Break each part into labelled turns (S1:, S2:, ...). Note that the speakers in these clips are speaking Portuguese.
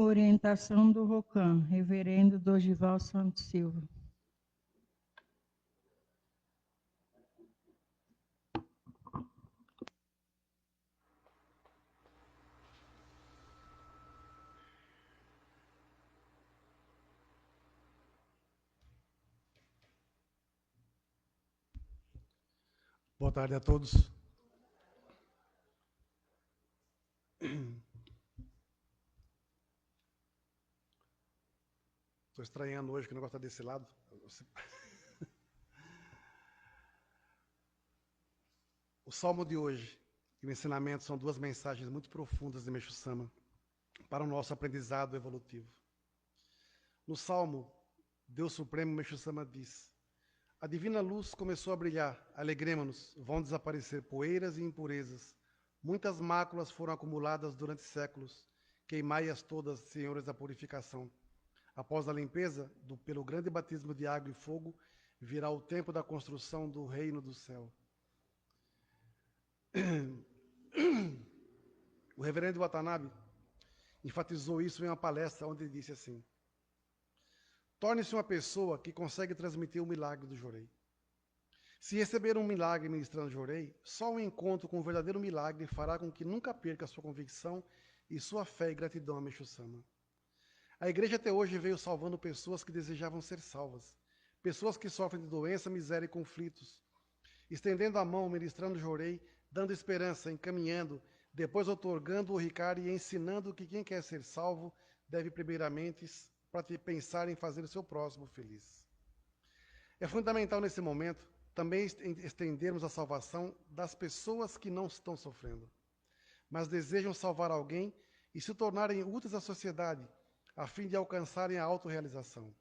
S1: Orientação do ROCAM, Reverendo Dorival Santos Silva.
S2: Boa tarde a todos. Estou estranhando hoje que o negócio está desse lado. O salmo de hoje e o ensinamento são duas mensagens muito profundas de Meixo Sama para o nosso aprendizado evolutivo. No salmo, Deus Supremo, Meixo Sama diz: a divina luz começou a brilhar, alegremo-nos, vão desaparecer poeiras e impurezas. Muitas máculas foram acumuladas durante séculos. Queimai-as todas, senhores da purificação. Após a limpeza, pelo grande batismo de água e fogo, virá o tempo da construção do reino do céu. O reverendo Watanabe enfatizou isso em uma palestra onde ele disse assim: torne-se uma pessoa que consegue transmitir o milagre do Jorei. Se receber um milagre ministrando Jorei, só o encontro com o verdadeiro milagre fará com que nunca perca sua convicção e sua fé e gratidão a Meixo Sama. A igreja até hoje veio salvando pessoas que desejavam ser salvas, pessoas que sofrem de doença, miséria e conflitos, estendendo a mão, ministrando Jorei, dando esperança, encaminhando, depois otorgando o Ricari e ensinando que quem quer ser salvo deve primeiramente pensar em fazer o seu próximo feliz. É fundamental nesse momento também estendermos a salvação das pessoas que não estão sofrendo, mas desejam salvar alguém e se tornarem úteis à sociedade, a fim de alcançarem a autorrealização.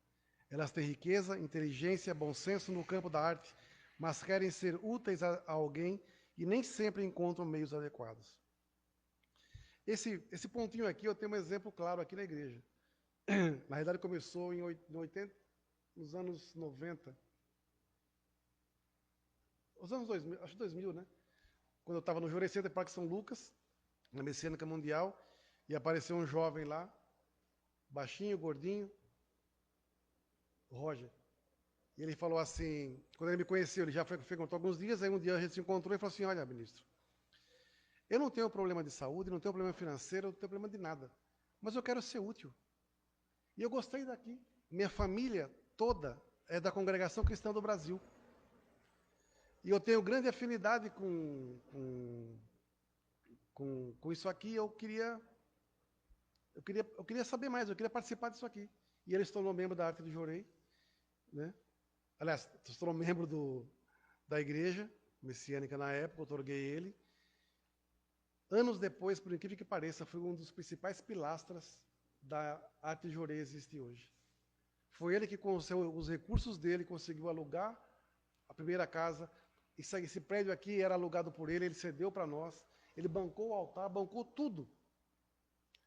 S2: Elas têm riqueza, inteligência, bom senso no campo da arte, mas querem ser úteis a alguém e nem sempre encontram meios adequados. Esse pontinho aqui, eu tenho um exemplo claro aqui na igreja. Na realidade, começou nos anos 90. Os anos 2000, acho que 2000, né? Quando eu estava no Jorei Center Parque São Lucas, na Messiânica Mundial, e apareceu um jovem lá, baixinho, gordinho, Roger. E ele falou assim, quando ele me conheceu, ele já frequentou alguns dias, aí um dia a gente se encontrou e falou assim: olha, ministro, eu não tenho problema de saúde, não tenho problema financeiro, não tenho problema de nada, mas eu quero ser útil. E eu gostei daqui. Minha família toda é da Congregação Cristã do Brasil. E eu tenho grande afinidade com isso aqui. Eu queria saber mais, eu queria participar disso aqui. E ele se tornou membro da Arte do Jorei, né? Aliás, se tornou membro da igreja messiânica na época, eu otorguei ele. Anos depois, por incrível que pareça, foi um dos principais pilastras da Arte de Jorei existe hoje. Foi ele que, com os recursos dele, conseguiu alugar a primeira casa. Esse prédio aqui era alugado por ele, ele cedeu para nós, ele bancou o altar, bancou tudo.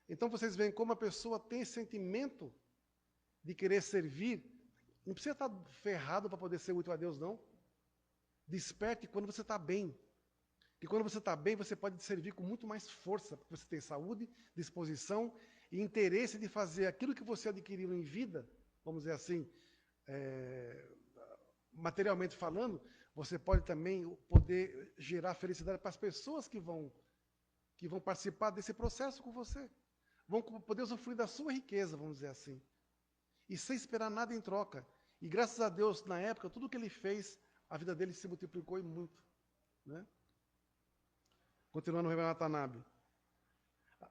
S2: Então vocês veem como a pessoa tem sentimento de querer servir. Não precisa estar ferrado para poder ser útil a Deus, não. Desperte quando você está bem. E quando você está bem, você pode servir com muito mais força, porque você tem saúde, disposição e interesse de fazer aquilo que você adquiriu em vida, vamos dizer assim, materialmente falando, você pode também poder gerar felicidade para as pessoas que vão participar desse processo com você. Vão poder usufruir da sua riqueza, vamos dizer assim. E sem esperar nada em troca. E graças a Deus, na época, tudo que ele fez, a vida dele se multiplicou e muito. Né? Continuando o reverendo Watanabe.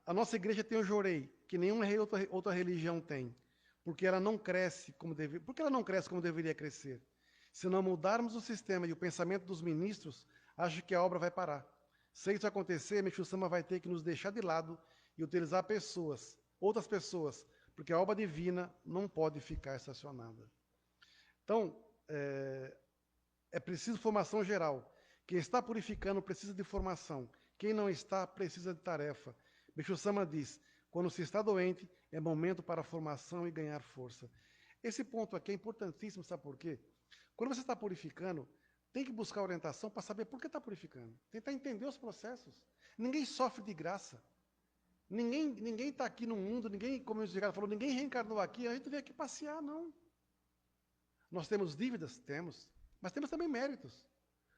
S2: A nossa igreja tem o Jorei, que nenhuma outra religião tem. Porque ela não cresce como deveria crescer. Se não mudarmos o sistema e o pensamento dos ministros, acho que a obra vai parar. Se isso acontecer, Meixo Sama vai ter que nos deixar de lado e utilizar outras pessoas, porque a obra divina não pode ficar estacionada. Então, é preciso formação geral. Quem está purificando precisa de formação. Quem não está, precisa de tarefa. Meixo Sama diz, quando se está doente, é momento para formação e ganhar força. Esse ponto aqui é importantíssimo, sabe por quê? Quando você está purificando, tem que buscar orientação para saber por que está purificando. Tentar entender os processos. Ninguém sofre de graça. Ninguém está aqui no mundo, ninguém, como o Ricardo falou, ninguém reencarnou aqui, a gente veio aqui passear, não. Nós temos dívidas? Temos. Mas temos também méritos.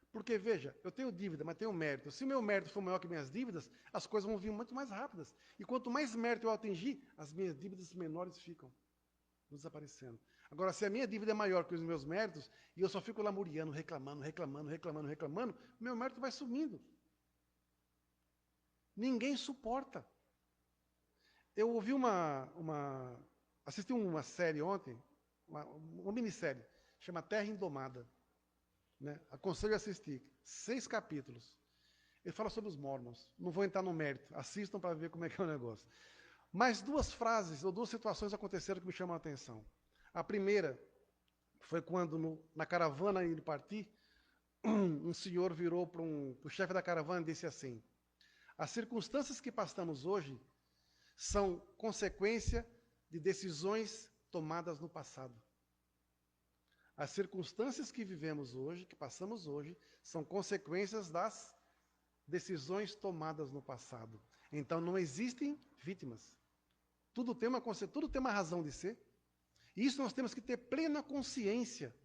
S2: Porque, veja, eu tenho dívida, mas tenho mérito. Se o meu mérito for maior que minhas dívidas, as coisas vão vir muito mais rápidas. E quanto mais mérito eu atingir, as minhas dívidas menores ficam desaparecendo. Agora, se a minha dívida é maior que os meus méritos, e eu só fico lamuriando, reclamando, meu mérito vai sumindo. Ninguém suporta. Eu ouvi assisti uma série ontem, uma minissérie, chama Terra Indomada. Né? Aconselho a assistir. 6 capítulos. Ele fala sobre os Mormons. Não vou entrar no mérito. Assistam para ver como é que é o negócio. Mas 2 frases ou 2 situações aconteceram que me chamam a atenção. A primeira foi quando, na caravana indo partir, um senhor virou para o chefe da caravana e disse assim: as circunstâncias que passamos hoje são consequência de decisões tomadas no passado. As circunstâncias que vivemos hoje, que passamos hoje, são consequências das decisões tomadas no passado. Então não existem vítimas. Tudo tem uma razão de ser. E isso nós temos que ter plena consciência.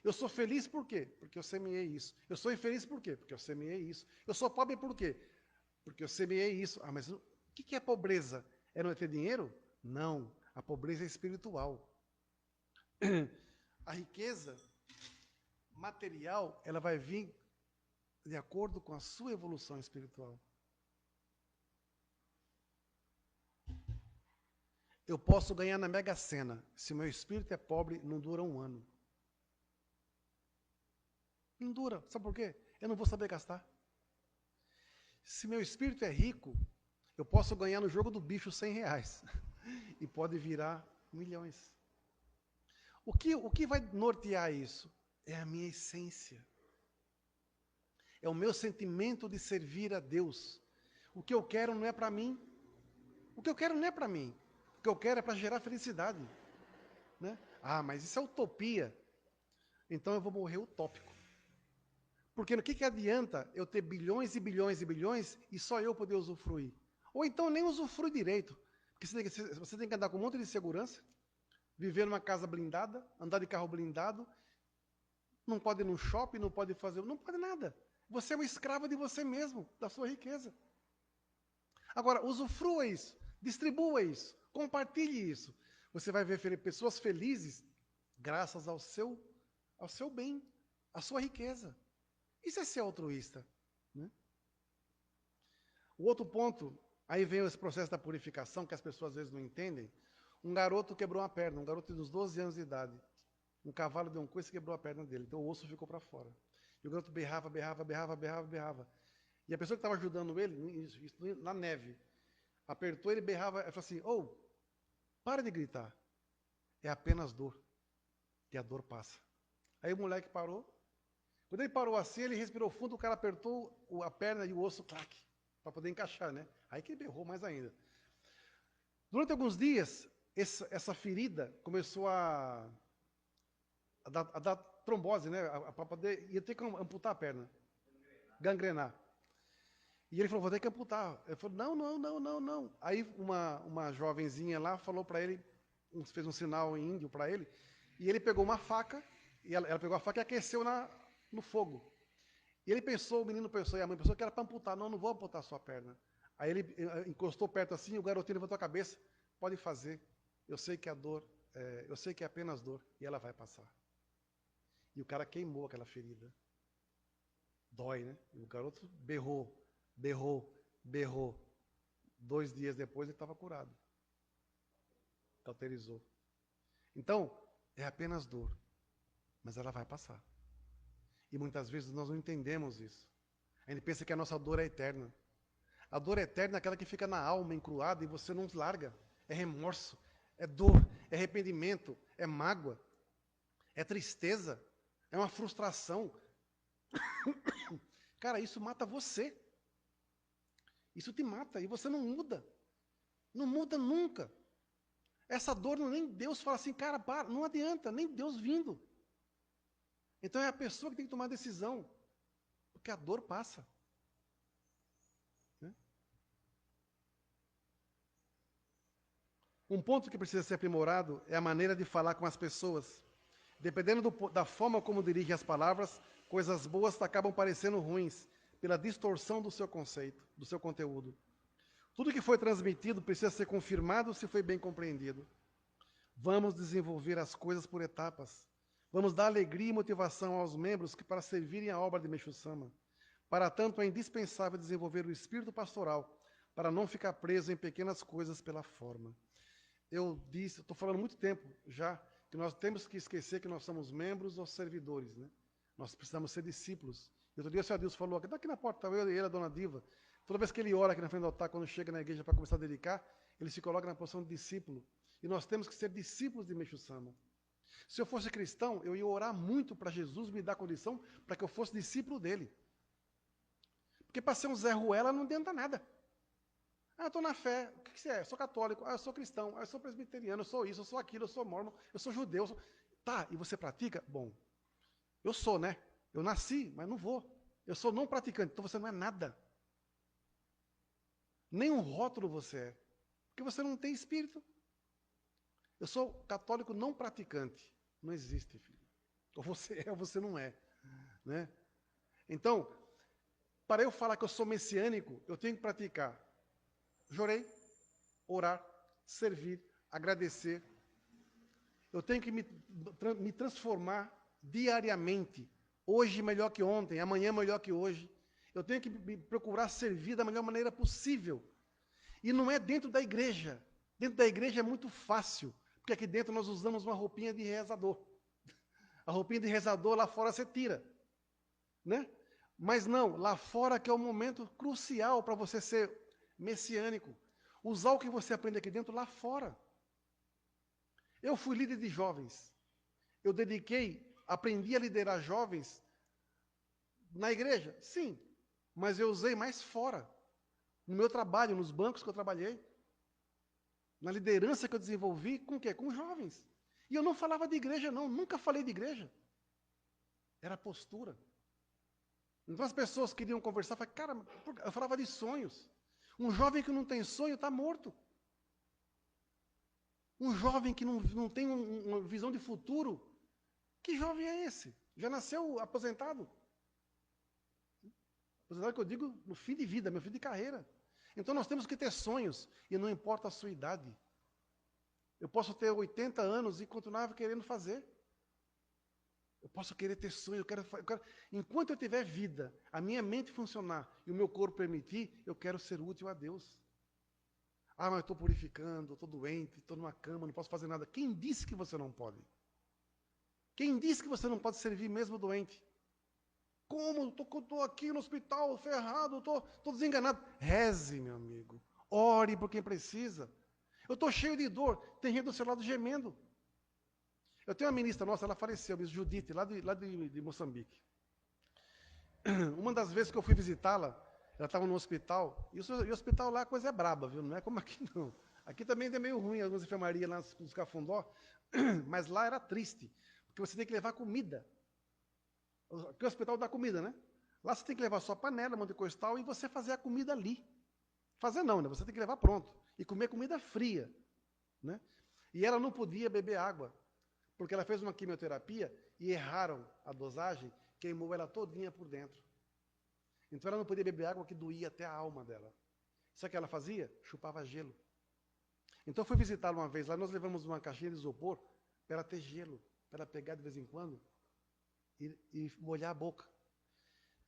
S2: Eu sou feliz por quê? Porque eu semeei isso. Eu sou infeliz por quê? Porque eu semeei isso. Eu sou pobre por quê? Porque eu semeei isso. Ah, mas o que é pobreza? É não ter dinheiro? Não. A pobreza é espiritual. A riqueza material, ela vai vir de acordo com a sua evolução espiritual. Eu posso ganhar na Mega Sena. Se o meu espírito é pobre, não dura 1 ano. Não dura. Sabe por quê? Eu não vou saber gastar. Se meu espírito é rico, eu posso ganhar no jogo do bicho R$100. E pode virar milhões. O que vai nortear isso? É a minha essência. É o meu sentimento de servir a Deus. O que eu quero não é para mim. O que eu quero não é para mim. O que eu quero é para gerar felicidade. Né? Ah, mas isso é utopia. Então eu vou morrer utópico. Porque o que adianta eu ter bilhões e bilhões e bilhões e só eu poder usufruir? Ou então nem usufrui direito. Porque você tem que andar com um monte de segurança, viver numa casa blindada, andar de carro blindado, não pode ir num shopping, não pode fazer, não pode nada. Você é um escravo de você mesmo, da sua riqueza. Agora, usufrua isso, distribua isso, compartilhe isso. Você vai ver pessoas felizes graças ao seu bem, à sua riqueza. Isso é ser altruísta. Né? O outro ponto, aí vem esse processo da purificação, que as pessoas às vezes não entendem. Um garoto quebrou uma perna, um garoto de uns 12 anos de idade. Um cavalo deu um coice e quebrou a perna dele, então o osso ficou para fora. E o garoto berrava. E a pessoa que estava ajudando ele, na neve, apertou ele, berrava, e falou assim: para de gritar. É apenas dor. E a dor passa. Aí o moleque parou. Quando ele parou assim, ele respirou fundo, o cara apertou a perna e o osso, clac, para poder encaixar, né? Aí que ele berrou mais ainda. Durante alguns dias, essa ferida começou a dar trombose, né? Para poder, ia ter que amputar a perna. Gangrenar. E ele falou: vou ter que amputar. Ele falou: não. Aí uma jovenzinha lá falou para ele, fez um sinal em índio para ele, e ele pegou uma faca, e ela pegou a faca e aqueceu no fogo. E ele pensou, o menino pensou, e a mãe pensou que era para amputar. Não vou amputar a sua perna. Aí ele encostou perto assim, e o garotinho levantou a cabeça: pode fazer. Eu sei que a dor, eu sei que é apenas dor, e ela vai passar. E o cara queimou aquela ferida. Dói, né? E o garoto berrou. 2 dias depois ele estava curado. Cauterizou. Então, é apenas dor. Mas ela vai passar. E muitas vezes nós não entendemos isso. A gente pensa que a nossa dor é eterna. A dor eterna é aquela que fica na alma, encruada, e você não larga. É remorso, é dor, é arrependimento, é mágoa, é tristeza, é uma frustração. Cara, isso mata você. Isso te mata e você não muda. Não muda nunca. Essa dor, nem Deus fala assim, cara, para, não adianta, nem Deus vindo. Então é a pessoa que tem que tomar a decisão. Porque a dor passa. Né? Um ponto que precisa ser aprimorado é a maneira de falar com as pessoas. Dependendo da forma como dirige as palavras, coisas boas acabam parecendo ruins, pela distorção do seu conceito, do seu conteúdo. Tudo que foi transmitido precisa ser confirmado se foi bem compreendido. Vamos desenvolver as coisas por etapas. Vamos dar alegria e motivação aos membros que para servirem a obra de Meixo Sama. Para tanto, é indispensável desenvolver o espírito pastoral, para não ficar preso em pequenas coisas pela forma. Eu estou falando muito tempo já, que nós temos que esquecer que nós somos membros ou servidores, né? Nós precisamos ser discípulos. Outro dia o Senhor Deus falou, daqui na porta, eu e ele, a dona Diva, toda vez que ele ora aqui na frente do altar, quando chega na igreja para começar a dedicar, ele se coloca na posição de discípulo. E nós temos que ser discípulos de Meixo Sama. Se eu fosse cristão, eu ia orar muito para Jesus me dar condição para que eu fosse discípulo dele. Porque para ser um Zé Ruela não adianta nada. Ah, eu estou na fé. O que você é? Eu sou católico. Ah, eu sou cristão. Ah, eu sou presbiteriano. Eu sou isso, eu sou aquilo, eu sou mormon, eu sou judeu. Tá, e você pratica? Bom, eu sou, né? Eu nasci, mas não vou. Eu sou não praticante, então você não é nada. Nem um rótulo você é. Porque você não tem espírito. Eu sou católico não praticante. Não existe, filho. Ou você é ou você não é. Né? Então, para eu falar que eu sou messiânico, eu tenho que praticar. Jorei, orar, servir, agradecer. Eu tenho que me transformar diariamente. Hoje melhor que ontem, amanhã melhor que hoje. Eu tenho que me procurar servir da melhor maneira possível. E não é dentro da igreja. Dentro da igreja é muito fácil, porque aqui dentro nós usamos uma roupinha de rezador. A roupinha de rezador lá fora você tira. Né? Mas não, lá fora que é o momento crucial para você ser messiânico. Usar o que você aprende aqui dentro lá fora. Eu fui líder de jovens. Eu aprendi a liderar jovens na igreja? Sim. Mas eu usei mais fora. No meu trabalho, nos bancos que eu trabalhei. Na liderança que eu desenvolvi, com o quê? Com jovens. E eu não falava de igreja, não. Nunca falei de igreja. Era postura. Então as pessoas queriam conversar, eu falava de sonhos. Um jovem que não tem sonho está morto. Um jovem que não tem uma visão de futuro, que jovem é esse? Já nasceu aposentado? Aposentado que eu digo no fim de vida, meu fim de carreira. Então nós temos que ter sonhos, e não importa a sua idade. Eu posso ter 80 anos e continuar querendo fazer. Eu posso querer ter sonho, enquanto eu tiver vida, a minha mente funcionar e o meu corpo permitir, eu quero ser útil a Deus. Ah, mas eu estou purificando, estou doente, estou numa cama, não posso fazer nada. Quem disse que você não pode? Quem disse que você não pode servir mesmo doente? Como? Estou aqui no hospital, ferrado, estou desenganado. Reze, meu amigo. Ore por quem precisa. Eu estou cheio de dor. Tem gente do seu lado gemendo. Eu tenho uma ministra nossa, ela faleceu, Miss Judite, lá de Moçambique. Uma das vezes que eu fui visitá-la, ela estava no hospital, e o hospital lá a coisa é braba, viu? Não é como aqui, não. Aqui também é meio ruim, algumas enfermarias lá nos Cafundó, mas lá era triste, porque você tem que levar comida. Porque o hospital dá comida, né? Lá você tem que levar sua panela, monte de coisa e tal, e você fazer a comida ali. Fazer não, né? Você tem que levar pronto. E comer comida fria. Né? E ela não podia beber água, porque ela fez uma quimioterapia e erraram a dosagem, queimou ela todinha por dentro. Então ela não podia beber água que doía até a alma dela. Sabe o que ela fazia? Chupava gelo. Então eu fui visitá-la uma vez lá, nós levamos uma caixinha de isopor para ela ter gelo, para ela pegar de vez em quando e molhar a boca.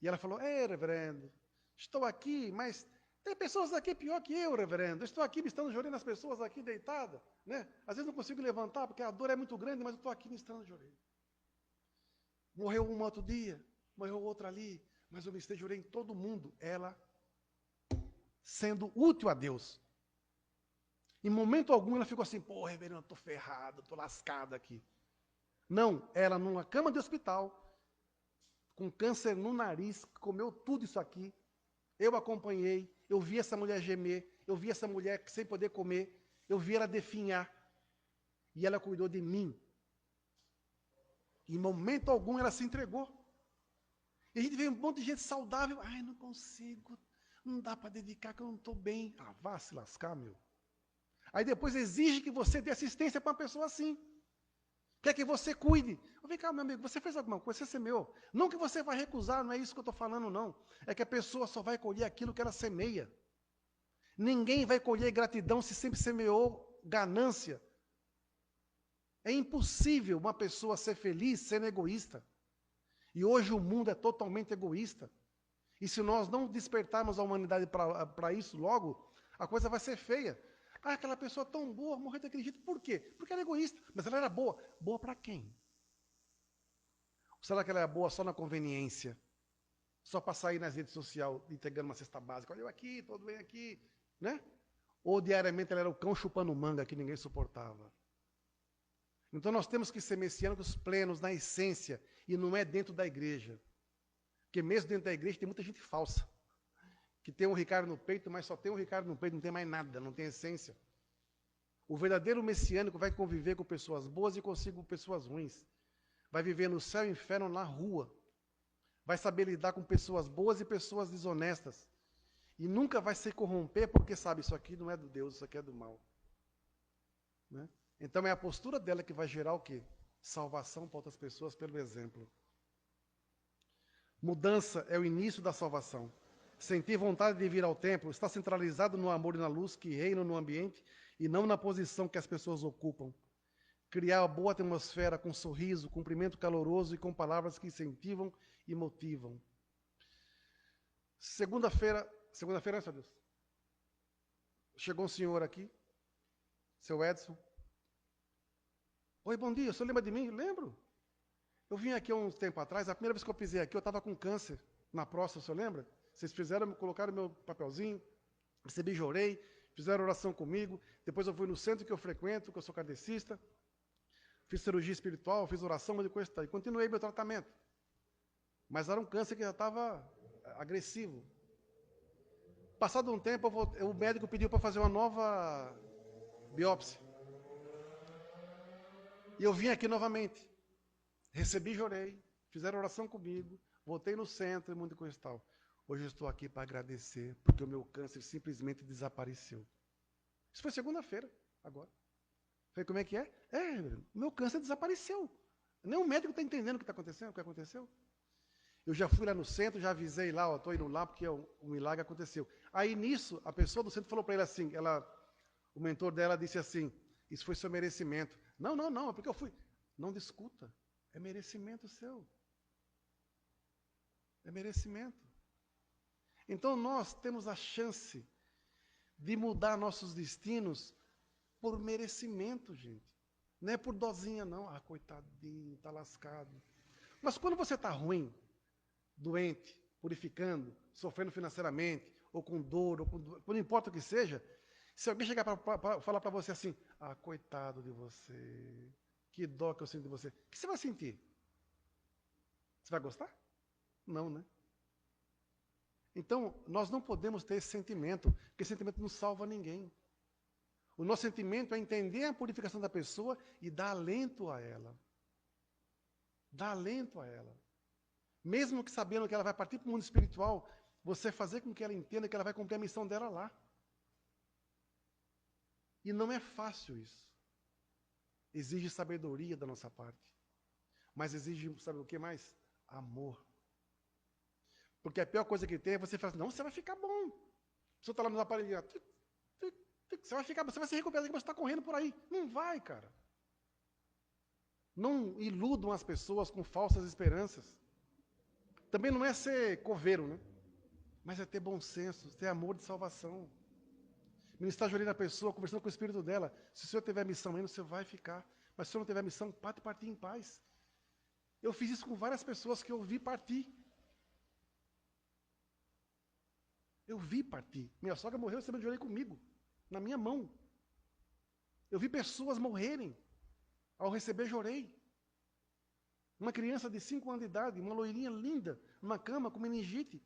S2: E ela falou, reverendo, estou aqui, mas tem pessoas aqui pior que eu, reverendo. Eu estou aqui me estando chorando as pessoas aqui deitada, né? Às vezes não consigo levantar porque a dor é muito grande, mas eu estou aqui me estando chorando. Morreu um outro dia, morreu outro ali, mas eu me jurei em todo mundo, ela sendo útil a Deus. Em momento algum ela ficou assim, pô, reverendo, estou ferrado, estou lascada aqui. Não, ela numa cama de hospital, com câncer no nariz, comeu tudo isso aqui. Eu acompanhei, eu vi essa mulher gemer, eu vi essa mulher sem poder comer, eu vi ela definhar. E ela cuidou de mim. Em momento algum ela se entregou. E a gente vê um monte de gente saudável. Ai, não consigo, não dá para dedicar que eu não estou bem. Ah, vá se lascar, meu. Aí depois exige que você dê assistência para uma pessoa assim. Quer que você cuide. Vem cá, meu amigo, você fez alguma coisa, você semeou. Não que você vai recusar, não é isso que eu estou falando, não. É que a pessoa só vai colher aquilo que ela semeia. Ninguém vai colher gratidão se sempre semeou ganância. É impossível uma pessoa ser feliz sendo egoísta. E hoje o mundo é totalmente egoísta. E se nós não despertarmos a humanidade para isso logo, a coisa vai ser feia. Ah, aquela pessoa tão boa, morreu daquele jeito. Por quê? Porque ela é egoísta. Mas ela era boa. Boa para quem? Ou será que ela é boa só na conveniência? Só para sair nas redes sociais entregando uma cesta básica. Olha eu aqui, todo bem aqui. Né? Ou diariamente ela era o cão chupando manga que ninguém suportava. Então nós temos que ser messiânicos plenos na essência. E não é dentro da igreja. Porque mesmo dentro da igreja tem muita gente falsa. Que tem um Ricardo no peito, mas só tem um Ricardo no peito, não tem mais nada, não tem essência. O verdadeiro messiânico vai conviver com pessoas boas e consigo com pessoas ruins. Vai viver no céu e inferno na rua. Vai saber lidar com pessoas boas e pessoas desonestas. E nunca vai se corromper porque sabe, isso aqui não é do Deus, isso aqui é do mal. Né? Então é a postura dela que vai gerar o quê? Salvação para outras pessoas pelo exemplo. Mudança é o início da salvação. Sentir vontade de vir ao templo está centralizado no amor e na luz que reinam no ambiente e não na posição que as pessoas ocupam. Criar uma boa atmosfera com sorriso, cumprimento caloroso e com palavras que incentivam e motivam. Segunda-feira, meu Deus. Chegou um senhor aqui, seu Edson. Oi, bom dia, o senhor lembra de mim? Lembro. Eu vim aqui há um tempo atrás, a primeira vez que eu pisei aqui, eu estava com câncer na próstata, o senhor lembra? Vocês fizeram, colocaram meu papelzinho, recebi, chorei, fizeram oração comigo, depois eu fui no centro que eu frequento, que eu sou kardecista, fiz cirurgia espiritual, fiz oração, mas depois e continuei meu tratamento. Mas era um câncer que já estava agressivo. Passado um tempo, o médico pediu para fazer uma nova biópsia. E eu vim aqui novamente. Recebi, chorei, fizeram oração comigo, voltei no centro e muita coisa e tal. Hoje eu estou aqui para agradecer, porque o meu câncer simplesmente desapareceu. Isso foi segunda-feira, agora. Falei, como é que é? O meu câncer desapareceu. Nem o médico está entendendo o que está acontecendo, o que aconteceu. Eu já fui lá no centro, já avisei lá, estou indo lá porque o milagre aconteceu. Aí nisso, a pessoa do centro falou para ele assim, o mentor dela disse assim, isso foi seu merecimento. Não, é porque eu fui. Não discuta, é merecimento seu. É merecimento. Então nós temos a chance de mudar nossos destinos por merecimento, gente. Não é por dosinha, não. Ah, coitadinho, está lascado. Mas quando você está ruim, doente, purificando, sofrendo financeiramente, ou com dor, não importa o que seja, se alguém chegar para falar para você assim, ah, coitado de você, que dó que eu sinto de você, o que você vai sentir? Você vai gostar? Não, né? Então, nós não podemos ter esse sentimento, porque esse sentimento não salva ninguém. O nosso sentimento é entender a purificação da pessoa e dar alento a ela. Dar alento a ela. Mesmo que sabendo que ela vai partir para o mundo espiritual, você fazer com que ela entenda que ela vai cumprir a missão dela lá. E não é fácil isso. Exige sabedoria da nossa parte. Mas exige, sabe o que mais? Amor. Porque a pior coisa que tem é você falar assim, não, você vai ficar bom. Você está lá no aparelho, você vai ficar bom, você vai se recuperar, você está correndo por aí. Não vai, cara. Não iludam as pessoas com falsas esperanças. Também não é ser coveiro, né? Mas é ter bom senso, ter amor de salvação. Ministrar a pessoa, conversando com o espírito dela. Se o senhor tiver missão ainda, você vai ficar. Mas se o senhor não tiver missão, partir em paz. Eu fiz isso com várias pessoas que eu vi partir. Eu vi partir. Minha sogra morreu, você me chorei comigo, na minha mão. Eu vi pessoas morrerem. Ao receber, chorei. Uma criança de 5 anos de idade, uma loirinha linda, numa cama com meningite.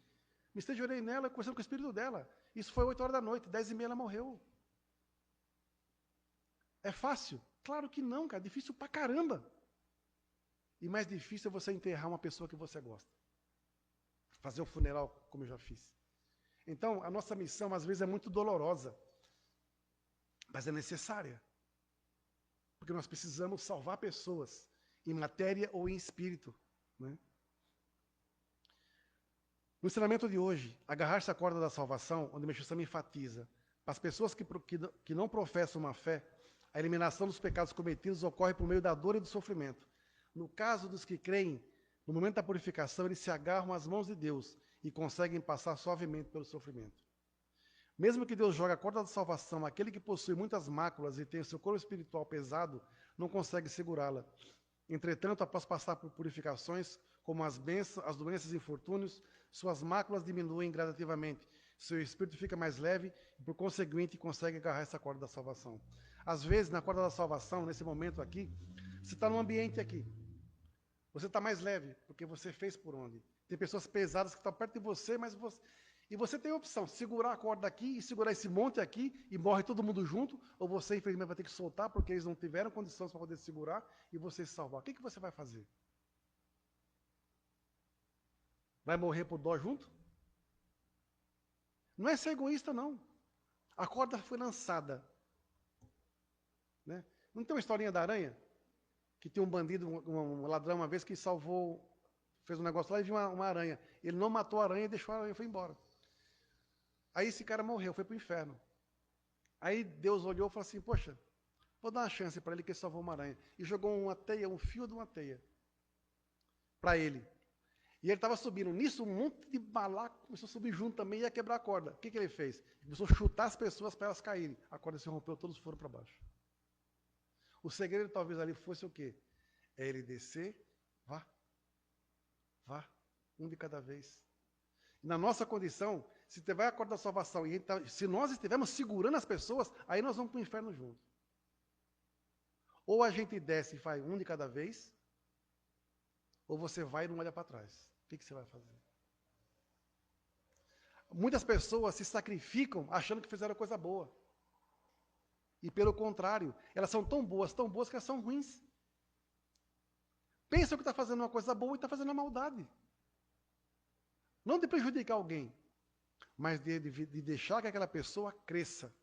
S2: Me estejorei nela, conversando com o espírito dela. Isso foi 8 horas da noite, 10h30 ela morreu. É fácil? Claro que não, cara. Difícil pra caramba. E mais difícil é você enterrar uma pessoa que você gosta. Fazer um funeral, como eu já fiz. Então, a nossa missão, às vezes, é muito dolorosa. mas é necessária. Porque nós precisamos salvar pessoas, em matéria ou em espírito. Né? No ensinamento de hoje, agarrar-se à corda da salvação, onde Meixo Sama enfatiza, para as pessoas que não professam uma fé, a eliminação dos pecados cometidos ocorre por meio da dor e do sofrimento. No caso dos que creem, no momento da purificação, eles se agarram às mãos de Deus e conseguem passar suavemente pelo sofrimento. Mesmo que Deus jogue a corda da salvação, aquele que possui muitas máculas e tem o seu corpo espiritual pesado, não consegue segurá-la. Entretanto, após passar por purificações, como as doenças e infortúnios, suas máculas diminuem gradativamente, seu espírito fica mais leve e, por conseguinte, consegue agarrar essa corda da salvação. Às vezes, na corda da salvação, nesse momento aqui, você está num ambiente aqui. Você está mais leve, porque você fez por onde. Tem pessoas pesadas que estão perto de você, e você tem a opção, segurar a corda aqui e segurar esse monte aqui e morre todo mundo junto, ou você, infelizmente, vai ter que soltar porque eles não tiveram condições para poder segurar e você se salvar. O que você vai fazer? Vai morrer por dó junto? Não é ser egoísta, não. A corda foi lançada. Né? Não tem uma historinha da aranha? Que tem um bandido, um ladrão uma vez que salvou, fez um negócio lá e viu uma aranha. Ele não matou a aranha e deixou a aranha e foi embora. Aí esse cara morreu, foi para o inferno. Aí Deus olhou e falou assim, poxa, vou dar uma chance para ele que ele salvou uma aranha. E jogou uma teia, um fio de uma teia, para ele. E ele estava subindo. Nisso, um monte de malaco começou a subir junto também e ia quebrar a corda. O que ele fez? Ele começou a chutar as pessoas para elas caírem. A corda se rompeu, todos foram para baixo. O segredo talvez ali fosse o quê? É ele descer, vá, um de cada vez. Na nossa condição, se tiver a corda da salvação, e se nós estivermos segurando as pessoas, aí nós vamos para o inferno junto. Ou a gente desce e faz um de cada vez, ou você vai e não olha para trás. O que você vai fazer? Muitas pessoas se sacrificam achando que fizeram coisa boa. E pelo contrário, elas são tão boas que elas são ruins. Pensam que está fazendo uma coisa boa e está fazendo uma maldade. Não de prejudicar alguém, mas de deixar que aquela pessoa cresça.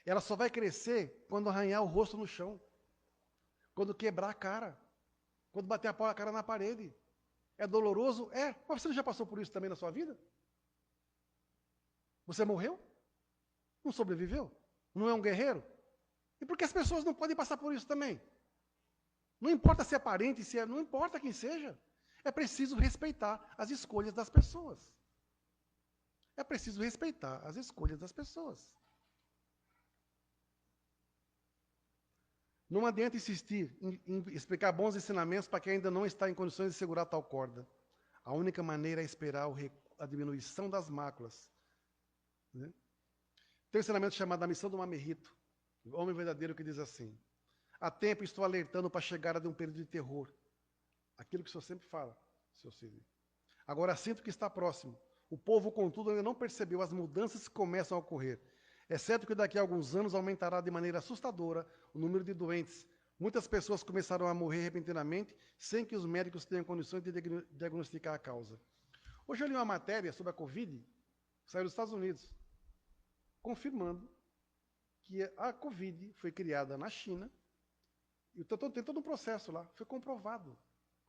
S2: Ela só vai crescer quando arranhar o rosto no chão, quando quebrar a cara, quando bater a cara na parede. É doloroso? É. Mas você já passou por isso também na sua vida? Você morreu? Não sobreviveu? Não é um guerreiro? E por que as pessoas não podem passar por isso também? Não importa se é parente, não importa quem seja. É preciso respeitar as escolhas das pessoas. É preciso respeitar as escolhas das pessoas. Não adianta insistir em explicar bons ensinamentos para quem ainda não está em condições de segurar tal corda. A única maneira é esperar a diminuição das máculas. Né? Tem um ensinamento chamado A Missão do Mamerrito, o homem verdadeiro, que diz assim: há tempo estou alertando para a chegada de um período de terror. Aquilo que o senhor sempre fala, senhor Sidney. Agora sinto que está próximo. O povo, contudo, ainda não percebeu as mudanças que começam a ocorrer. É certo que daqui a alguns anos aumentará de maneira assustadora o número de doentes. Muitas pessoas começarão a morrer repentinamente sem que os médicos tenham condições de diagnosticar a causa. Hoje eu li uma matéria sobre a Covid, que saiu dos Estados Unidos, confirmando que a Covid foi criada na China, e tem todo um processo lá, foi comprovado.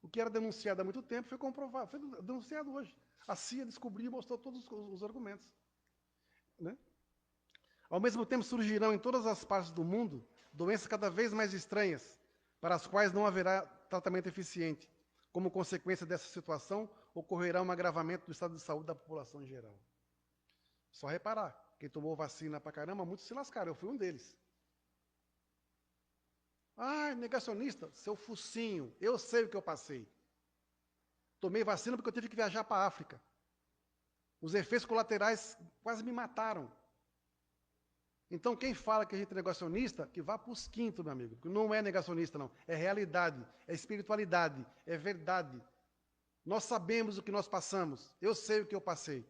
S2: O que era denunciado há muito tempo foi comprovado, foi denunciado hoje. A CIA descobriu e mostrou todos os argumentos. Né? Ao mesmo tempo, surgirão em todas as partes do mundo doenças cada vez mais estranhas, para as quais não haverá tratamento eficiente. Como consequência dessa situação, ocorrerá um agravamento do estado de saúde da população em geral. Só reparar, quem tomou vacina pra caramba, muitos se lascaram, eu fui um deles. Ah, negacionista, seu focinho, eu sei o que eu passei. Tomei vacina porque eu tive que viajar para a África. Os efeitos colaterais quase me mataram. Então, quem fala que a gente é negacionista, que vá para os quintos, meu amigo. Que não é negacionista, não. É realidade, é espiritualidade, é verdade. Nós sabemos o que nós passamos. Eu sei o que eu passei.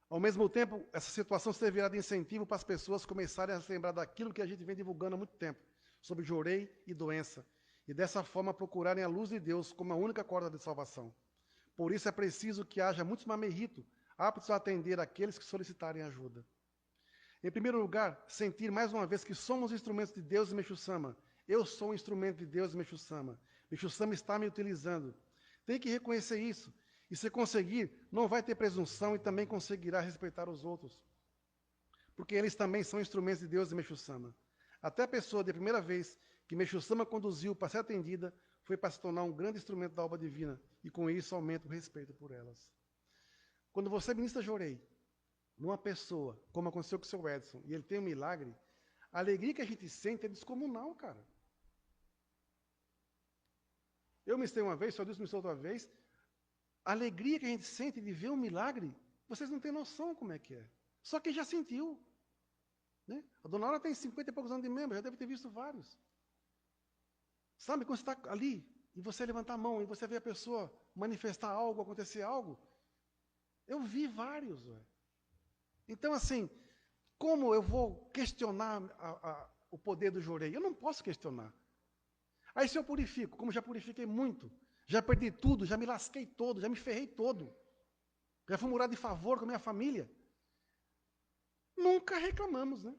S2: Ao mesmo tempo, essa situação servirá de incentivo para as pessoas começarem a se lembrar daquilo que a gente vem divulgando há muito tempo, sobre jorei e doença, e dessa forma procurarem a luz de Deus como a única corda de salvação. Por isso é preciso que haja muitos mamerritos aptos a atender aqueles que solicitarem ajuda. Em primeiro lugar, sentir mais uma vez que somos instrumentos de Deus e Meixo Sama. Eu sou um instrumento de Deus e Meixo Sama. Meixo Sama está me utilizando. Tem que reconhecer isso. E se conseguir, não vai ter presunção e também conseguirá respeitar os outros. Porque eles também são instrumentos de Deus e Meixo Sama. Até a pessoa, de primeira vez, que Meixo Sama conduziu para ser atendida, foi para se tornar um grande instrumento da obra divina. E com isso aumenta o respeito por elas. Quando você ministra Jorei, numa pessoa, como aconteceu com o seu Edson, e ele tem um milagre, a alegria que a gente sente é descomunal, cara. Eu ministrei uma vez, só Deus ministrou outra vez. A alegria que a gente sente de ver um milagre, vocês não têm noção como é que é. Só que já sentiu. Né? A dona Laura tem 50 e poucos anos de membro, já deve ter visto vários. Sabe, quando você está ali, e você levantar a mão, e você vê a pessoa manifestar algo, acontecer algo, eu vi vários. Ué. Então, assim, como eu vou questionar o poder do Jorei? Eu não posso questionar. Aí se eu purifico, como já purifiquei muito, já perdi tudo, já me lasquei todo, já me ferrei todo, já fui morar de favor com a minha família, nunca reclamamos, né?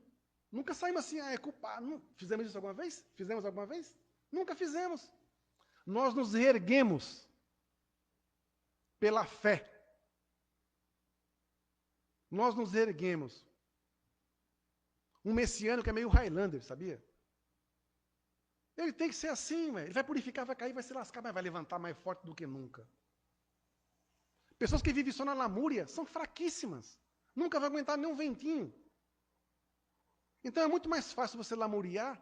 S2: Nunca saímos assim, é culpado. Não, fizemos isso alguma vez? Fizemos alguma vez? Nunca fizemos. Nós nos reerguemos pela fé. Nós nos reerguemos. Um messiânico que é meio Highlander, sabia? Ele tem que ser assim, véio. Ele vai purificar, vai cair, vai se lascar, mas vai levantar mais forte do que nunca. Pessoas que vivem só na lamúria são fraquíssimas. Nunca vai aguentar nem um ventinho. Então é muito mais fácil você lamuriar,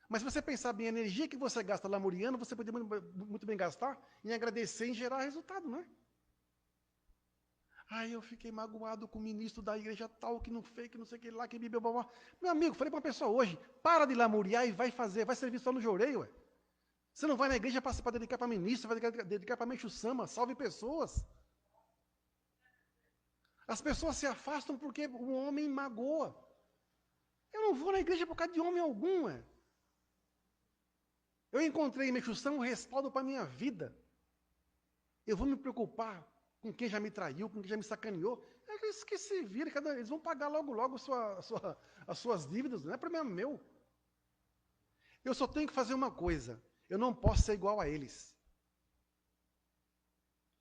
S2: mas se você pensar bem, a energia que você gasta lamuriando, você pode muito bem gastar em agradecer e em gerar resultado, não é? Aí eu fiquei magoado com o ministro da igreja tal, que não fez, que não sei o que lá, que bebeu, blá. Meu amigo, falei para uma pessoa hoje, para de lamuriar e vai servir só no Jorei, ué. Você não vai na igreja para dedicar para ministro, vai dedicar para Meixo Sama, salve pessoas. As pessoas se afastam porque o homem magoa. Eu não vou na igreja por causa de homem algum, ué. Eu encontrei em Meixo Sama um respaldo para a minha vida. Eu vou me preocupar com quem já me traiu, com quem já me sacaneou. Eles que se viram, eles vão pagar logo as suas dívidas, não é problema meu. Eu só tenho que fazer uma coisa, eu não posso ser igual a eles.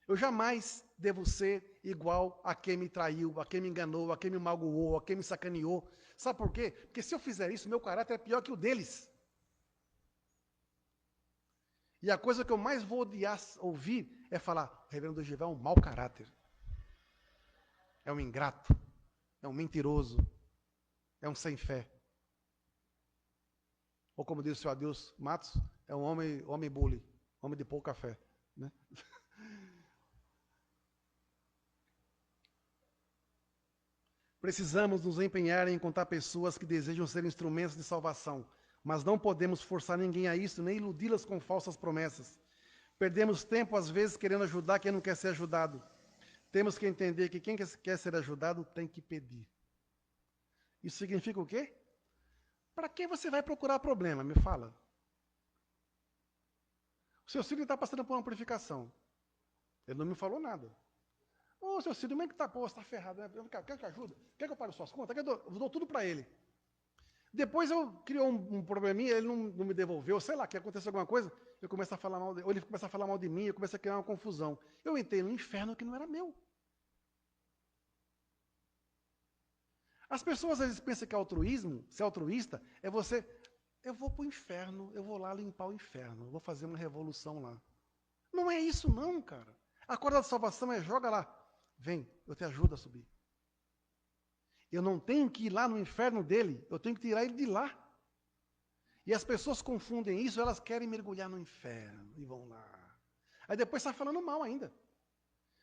S2: Eu jamais devo ser igual a quem me traiu, a quem me enganou, a quem me magoou, a quem me sacaneou. Sabe por quê? Porque se eu fizer isso, meu caráter é pior que o deles. E a coisa que eu mais vou odiar ouvir é falar, o reverendo Givé é um mau caráter. É um ingrato. É um mentiroso. É um sem fé. Ou como diz o senhor Adilson Matos, é um homem bully. Homem de pouca fé. Né? Precisamos nos empenhar em encontrar pessoas que desejam ser instrumentos de salvação. Mas não podemos forçar ninguém a isso, nem iludi-las com falsas promessas. Perdemos tempo, às vezes, querendo ajudar quem não quer ser ajudado. Temos que entender que quem quer ser ajudado tem que pedir. Isso significa o quê? Para que você vai procurar problema? Me fala. O seu filho está passando por uma purificação. Ele não me falou nada. Ô, seu filho, como é que está? Pô, você está ferrado. Né? Quer que ajude? Quer que eu pague suas contas? Eu dou tudo para ele. Depois eu criou um probleminha, ele não me devolveu, sei lá, que aconteceu alguma coisa, eu começo a falar mal dele, ou ele começa a falar mal de mim, eu começo a criar uma confusão. Eu entrei no inferno que não era meu. As pessoas às vezes pensam que altruísmo, ser altruísta, é você, eu vou para o inferno, eu vou lá limpar o inferno, eu vou fazer uma revolução lá. Não é isso não, cara. A corda da salvação é joga lá, vem, eu te ajudo a subir. Eu não tenho que ir lá no inferno dele, eu tenho que tirar ele de lá. E as pessoas confundem isso, elas querem mergulhar no inferno e vão lá. Aí depois está falando mal ainda.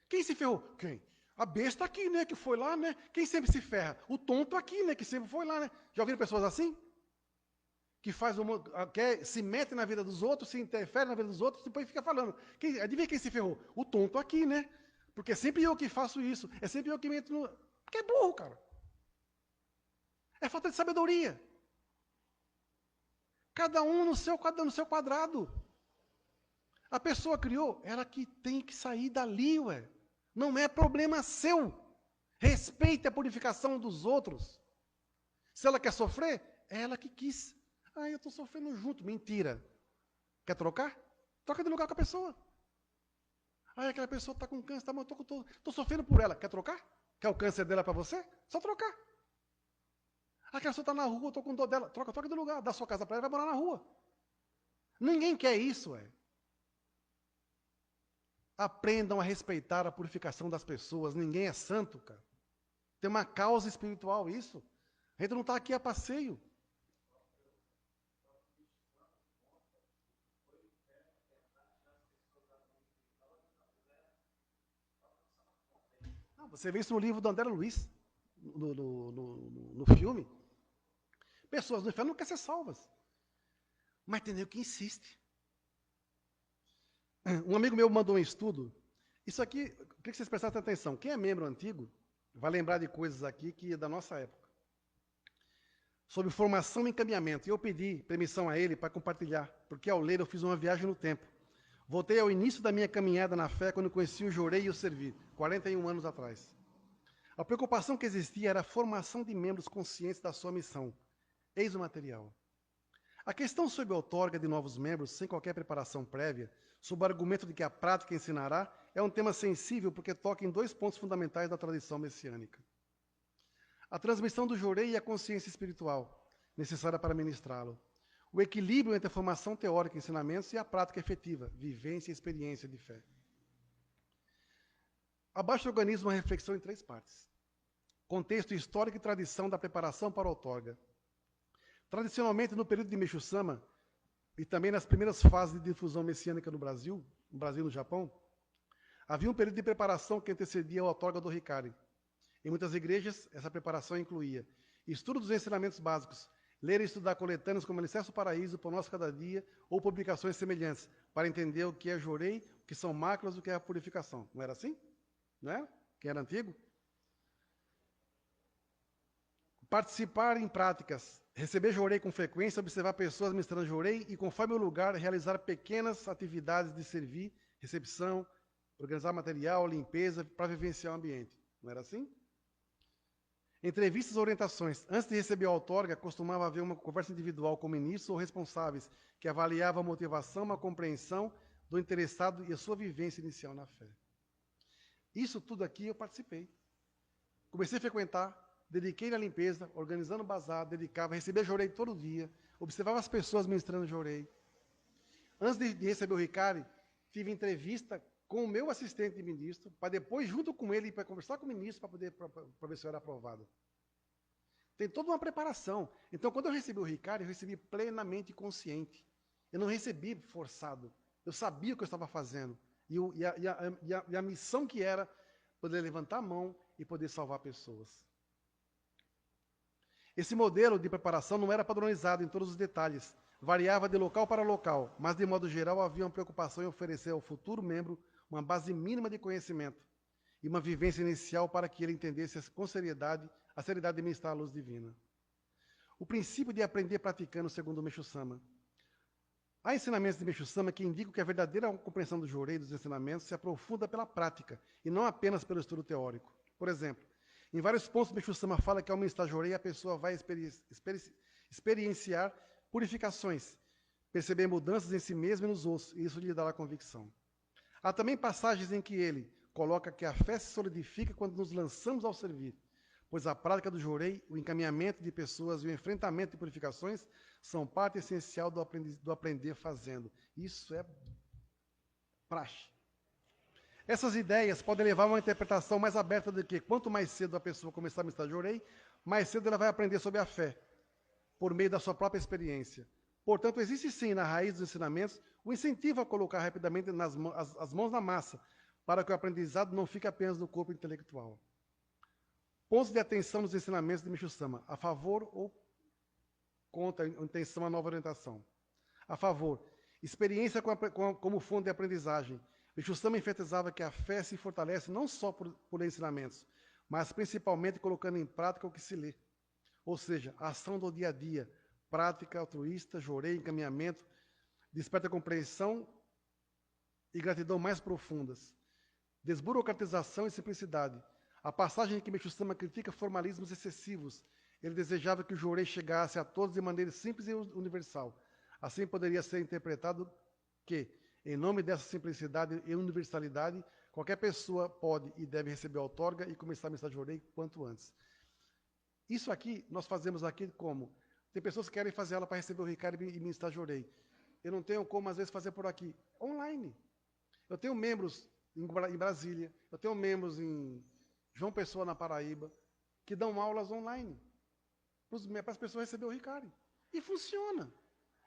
S2: Quem se ferrou? Quem? A besta aqui, né, que foi lá, né? Quem sempre se ferra? O tonto aqui, né, que sempre foi lá, né? Já ouviram pessoas assim? Que se mete na vida dos outros, se interfere na vida dos outros, depois fica falando. Adivinha quem se ferrou? O tonto aqui, né? Porque é sempre eu que faço isso, é sempre eu que me entro no... Porque é burro, cara. É falta de sabedoria. Cada um no seu quadrado. A pessoa criou, ela que tem que sair dali, ué. Não é problema seu. Respeite a purificação dos outros. Se ela quer sofrer, é ela que quis. Ah, eu estou sofrendo junto. Mentira. Quer trocar? Troca de lugar com a pessoa. Ah, aquela pessoa está com câncer, mas eu estou sofrendo por ela. Quer trocar? Quer o câncer dela para você? Só trocar. Ah, aquela pessoa está na rua, eu estou com dor dela. Troca de lugar. Dá sua casa para ela e vai morar na rua. Ninguém quer isso, Aprendam a respeitar a purificação das pessoas. Ninguém é santo, cara. Tem uma causa espiritual isso. A gente não está aqui a passeio. Não, você vê isso no livro do André Luiz, no filme. Pessoas no inferno não querem ser salvas. Mas tem nego que insiste. Um amigo meu mandou um estudo. Isso aqui, eu queria que vocês prestassem atenção. Quem é membro antigo vai lembrar de coisas aqui que é da nossa época. Sobre formação e encaminhamento. E eu pedi permissão a ele para compartilhar, porque ao ler eu fiz uma viagem no tempo. Voltei ao início da minha caminhada na fé, quando conheci o Jorei e o Servi, 41 anos atrás. A preocupação que existia era a formação de membros conscientes da sua missão. Eis o material. A questão sobre a outorga de novos membros, sem qualquer preparação prévia, sob o argumento de que a prática ensinará, é um tema sensível porque toca em dois pontos fundamentais da tradição messiânica. A transmissão do Jorei e a consciência espiritual, necessária para ministrá-lo. O equilíbrio entre a formação teórica, ensinamentos, e a prática efetiva, vivência e experiência de fé. Abaixo organizo uma reflexão em 3 partes. Contexto histórico e tradição da preparação para a outorga. Tradicionalmente, no período de Meishu Sama, e também nas primeiras fases de difusão messiânica no Brasil e no Japão, havia um período de preparação que antecedia a outorga do Hikari. Em muitas igrejas, essa preparação incluía estudo dos ensinamentos básicos, ler e estudar coletâneas como Alicerce do Paraíso, Pão Nosso Cada Dia, ou publicações semelhantes, para entender o que é Jorei, o que são máculas, o que é a purificação. Não era assim? Não era? Quem era antigo? Participar em práticas, receber Jorei com frequência, observar pessoas ministrando Jorei e, conforme o lugar, realizar pequenas atividades de servir, recepção, organizar material, limpeza, para vivenciar o ambiente. Não era assim? Entrevistas ou orientações. Antes de receber a outorga, costumava haver uma conversa individual com ministros ou responsáveis, que avaliava a motivação, a compreensão do interessado e a sua vivência inicial na fé. Isso tudo aqui eu participei. Comecei a frequentar, dediquei na limpeza, organizando o bazar, dedicava, recebia Jorei todo dia, observava as pessoas ministrando Jorei. Antes de receber o Hikari, tive entrevista com o meu assistente de ministro, para depois, junto com ele, para conversar com o ministro, para ver se eu era aprovado. Tem toda uma preparação. Então, quando eu recebi o Hikari, eu recebi plenamente consciente. Eu não recebi forçado. Eu sabia o que eu estava fazendo. E a missão que era poder levantar a mão e poder salvar pessoas. Esse modelo de preparação não era padronizado em todos os detalhes. Variava de local para local, mas, de modo geral, havia uma preocupação em oferecer ao futuro membro uma base mínima de conhecimento e uma vivência inicial para que ele entendesse com seriedade a seriedade de ministrar a luz divina. O princípio de aprender praticando, segundo o Meishu Sama. Há ensinamentos de Meishu Sama que indicam que a verdadeira compreensão do Jorei e dos ensinamentos se aprofunda pela prática e não apenas pelo estudo teórico. Por exemplo, em vários pontos, Meishu Sama fala que ao ministrar Jorei, a pessoa vai experienciar purificações, perceber mudanças em si mesmo e nos outros, e isso lhe dará convicção. Há também passagens em que ele coloca que a fé se solidifica quando nos lançamos ao servir, pois a prática do Jorei, o encaminhamento de pessoas e o enfrentamento de purificações são parte essencial do aprender fazendo. Isso é praxe. Essas ideias podem levar a uma interpretação mais aberta de que, quanto mais cedo a pessoa começar a ministrar Jorei, mais cedo ela vai aprender sobre a fé, por meio da sua própria experiência. Portanto, existe sim, na raiz dos ensinamentos, o incentivo a colocar rapidamente as mãos na massa, para que o aprendizado não fique apenas no corpo intelectual. Pontos de atenção nos ensinamentos de Meishu Sama. A favor ou contra a intenção a nova orientação? A favor. Experiência como fonte de aprendizagem. Meishu Sama enfatizava que a fé se fortalece não só por ensinamentos, mas principalmente colocando em prática o que se lê. Ou seja, a ação do dia a dia, prática altruísta, Jorei, encaminhamento, desperta compreensão e gratidão mais profundas. Desburocratização e simplicidade. A passagem em que Meishu Sama critica formalismos excessivos Ele desejava que o Jorei chegasse a todos de maneira simples e universal. Assim poderia ser interpretado que, em nome dessa simplicidade e universalidade, qualquer pessoa pode e deve receber a outorga e começar a missa Jorei quanto antes. Isso aqui, nós fazemos aqui como? Tem pessoas que querem fazer ela para receber o Ricardo e ministrar Jorei. Eu não tenho como, às vezes, fazer por aqui. Online. Eu tenho membros em Brasília, eu tenho membros em João Pessoa, na Paraíba, que dão aulas online para as pessoas receberem o Ricardo. E funciona.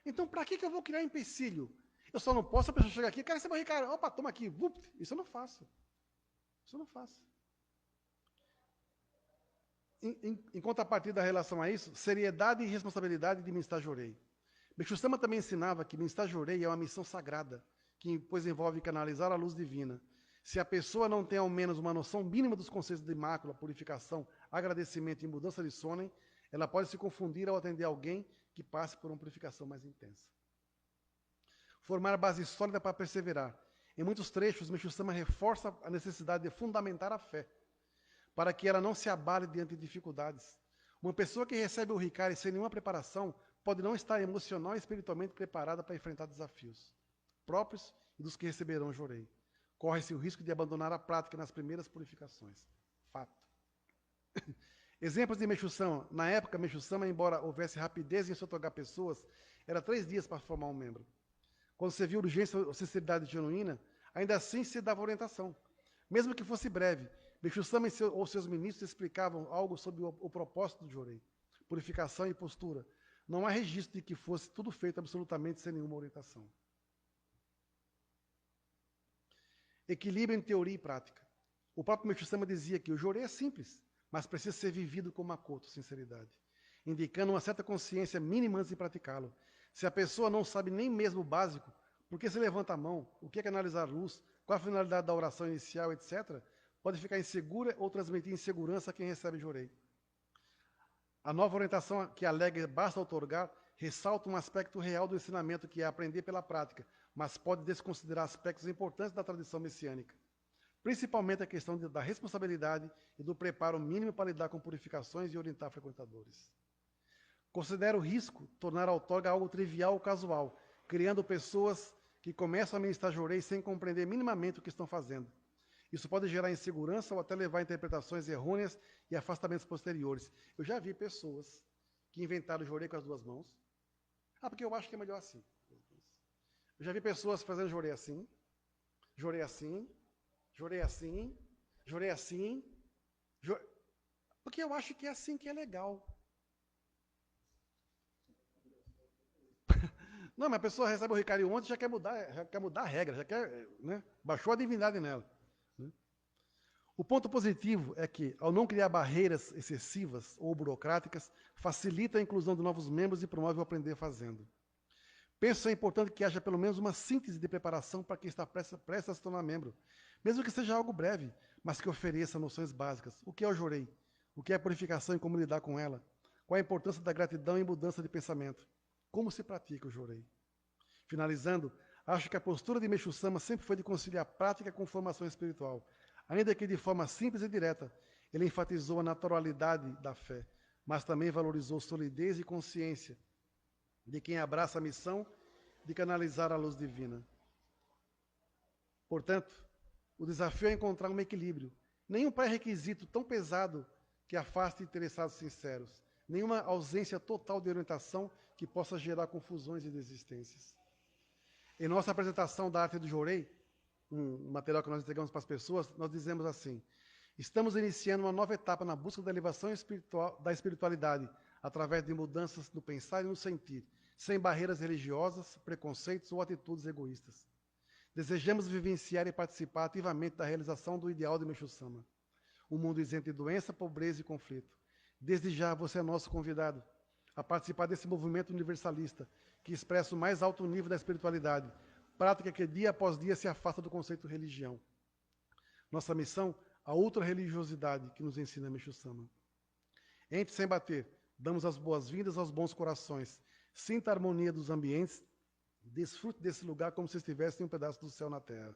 S2: Então, para que eu vou criar empecilho? Eu só não posso a pessoa chegar aqui, quero receber o Ricardo. Opa, toma aqui. Isso eu não faço. Isso eu não faço. Em contrapartida, da relação a isso, seriedade e responsabilidade de ministrar Jorei. Meixo Sama também ensinava que ministrar Jorei é uma missão sagrada, que pois envolve canalizar a luz divina. Se a pessoa não tem ao menos uma noção mínima dos conceitos de mácula, purificação, agradecimento e mudança de sonem, ela pode se confundir ao atender alguém que passe por uma purificação mais intensa. Formar base sólida para perseverar. Em muitos trechos, Meixo Sama reforça a necessidade de fundamentar a fé, para que ela não se abale diante de dificuldades. Uma pessoa que recebe o Ricardo sem nenhuma preparação pode não estar emocional e espiritualmente preparada para enfrentar desafios próprios e dos que receberão o Jorei. Corre-se o risco de abandonar a prática nas primeiras purificações. Fato. Exemplos de Meixo Sama. Na época, Meixo Sama, embora houvesse rapidez em se otorgar pessoas, era 3 dias para formar um membro. Quando se viu urgência ou sinceridade genuína, ainda assim se dava orientação. Mesmo que fosse breve, Meixo Sama ou seus ministros explicavam algo sobre o propósito do Jorei, purificação e postura. Não há registro de que fosse tudo feito absolutamente sem nenhuma orientação. Equilíbrio em teoria e prática. O próprio Meixo Sama dizia que o Jorei é simples, mas precisa ser vivido com makoto, sinceridade, indicando uma certa consciência mínima antes de praticá-lo. Se a pessoa não sabe nem mesmo o básico, por que se levanta a mão, o que é canalizar luz, qual a finalidade da oração inicial, etc., pode ficar insegura ou transmitir insegurança a quem recebe Jorei. A nova orientação que alega basta outorgar ressalta um aspecto real do ensinamento, que é aprender pela prática, mas pode desconsiderar aspectos importantes da tradição messiânica, principalmente a questão da responsabilidade e do preparo mínimo para lidar com purificações e orientar frequentadores. Considera o risco tornar a outorga algo trivial ou casual, criando pessoas que começam a ministrar Jorei sem compreender minimamente o que estão fazendo. Isso pode gerar insegurança ou até levar a interpretações errôneas e afastamentos posteriores. Eu já vi pessoas que inventaram Jorei com as 2 mãos. Porque eu acho que é melhor assim. Eu já vi pessoas fazendo Jorei assim, Jorei assim, Jorei assim, Jorei assim, porque eu acho que é assim que é legal. Não, mas a pessoa recebe o Ricardo ontem e já quer mudar a regra, já quer, né? Baixou a divindade nela. Né? O ponto positivo é que, ao não criar barreiras excessivas ou burocráticas, facilita a inclusão de novos membros e promove o aprender fazendo. Penso ser importante que haja pelo menos uma síntese de preparação para quem está prestes a se tornar membro, mesmo que seja algo breve, mas que ofereça noções básicas. O que é o Jorei? O que é a purificação e como lidar com ela? Qual a importância da gratidão e mudança de pensamento? Como se pratica o Jorei? Finalizando, acho que a postura de Meixo Sama sempre foi de conciliar prática com formação espiritual. Ainda que de forma simples e direta, ele enfatizou a naturalidade da fé, mas também valorizou solidez e consciência de quem abraça a missão de canalizar a luz divina. Portanto, o desafio é encontrar um equilíbrio. Nenhum pré-requisito tão pesado que afaste interessados sinceros. Nenhuma ausência total de orientação que possa gerar confusões e desistências. Em nossa apresentação da arte do Jorei, um material que nós entregamos para as pessoas, nós dizemos assim: estamos iniciando uma nova etapa na busca da elevação da espiritualidade, através de mudanças no pensar e no sentir, sem barreiras religiosas, preconceitos ou atitudes egoístas. Desejamos vivenciar e participar ativamente da realização do ideal de Meixo Sama, um mundo isento de doença, pobreza e conflito. Desde já, você é nosso convidado a participar desse movimento universalista, que expressa o mais alto nível da espiritualidade, prática que dia após dia se afasta do conceito de religião. Nossa missão, a ultra-religiosidade que nos ensina Meixo Sama. Entre sem bater, damos as boas-vindas aos bons corações. Sinta a harmonia dos ambientes, desfrute desse lugar como se estivesse em um pedaço do céu na terra.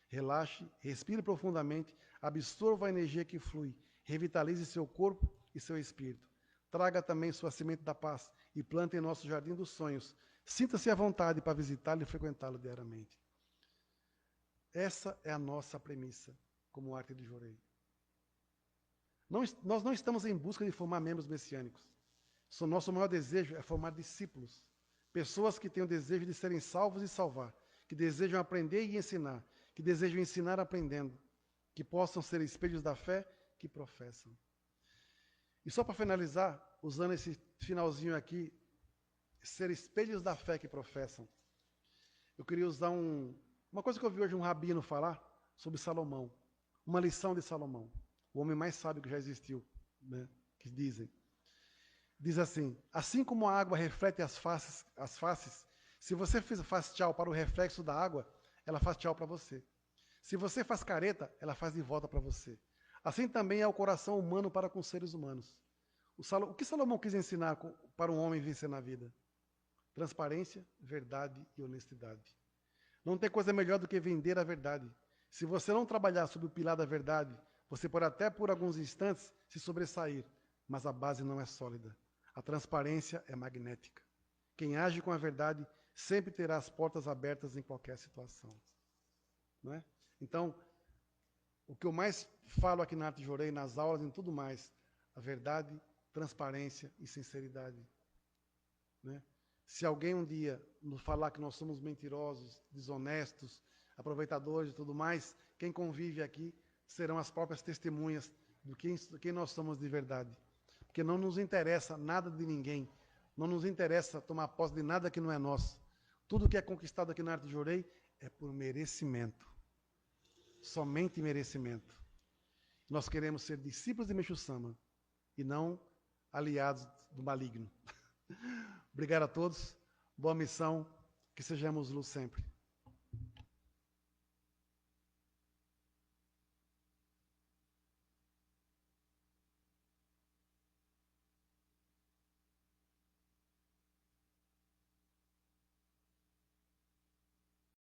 S2: Relaxe, respire profundamente, absorva a energia que flui, revitalize seu corpo e seu espírito. Traga também sua semente da paz e plante em nosso jardim dos sonhos. Sinta-se à vontade para visitá-lo e frequentá-lo diariamente. Essa é a nossa premissa como Arte de Jorei. Nós não estamos em busca de formar membros messiânicos. O nosso maior desejo é formar discípulos. Pessoas que têm o desejo de serem salvos e salvar. Que desejam aprender e ensinar. Que desejam ensinar aprendendo. Que possam ser espelhos da fé que professam. E só para finalizar, usando esse finalzinho aqui, ser espelhos da fé que professam. Eu queria usar uma coisa que eu vi hoje um rabino falar sobre Salomão. Uma lição de Salomão. O homem mais sábio que já existiu, né? Que dizem. Diz assim como a água reflete as faces, se você faz tchau para o reflexo da água, ela faz tchau para você. Se você faz careta, ela faz de volta para você. Assim também é o coração humano para com os seres humanos. O que Salomão quis ensinar para um homem vencer na vida? Transparência, verdade e honestidade. Não tem coisa melhor do que vender a verdade. Se você não trabalhar sob o pilar da verdade, você pode até por alguns instantes se sobressair, mas a base não é sólida. A transparência é magnética. Quem age com a verdade sempre terá as portas abertas em qualquer situação. Não é? Então, o que eu mais falo aqui na Arte de Jorei, nas aulas e em tudo mais, a verdade, transparência e sinceridade. Né? Se alguém um dia nos falar que nós somos mentirosos, desonestos, aproveitadores e tudo mais, quem convive aqui serão as próprias testemunhas de quem nós somos de verdade. Porque não nos interessa nada de ninguém, não nos interessa tomar posse de nada que não é nosso. Tudo que é conquistado aqui na Arte de Jorei é por merecimento. Somente merecimento. Nós queremos ser discípulos de Meixo Sama e não aliados do maligno. Obrigado a todos, boa missão, que sejamos luz sempre.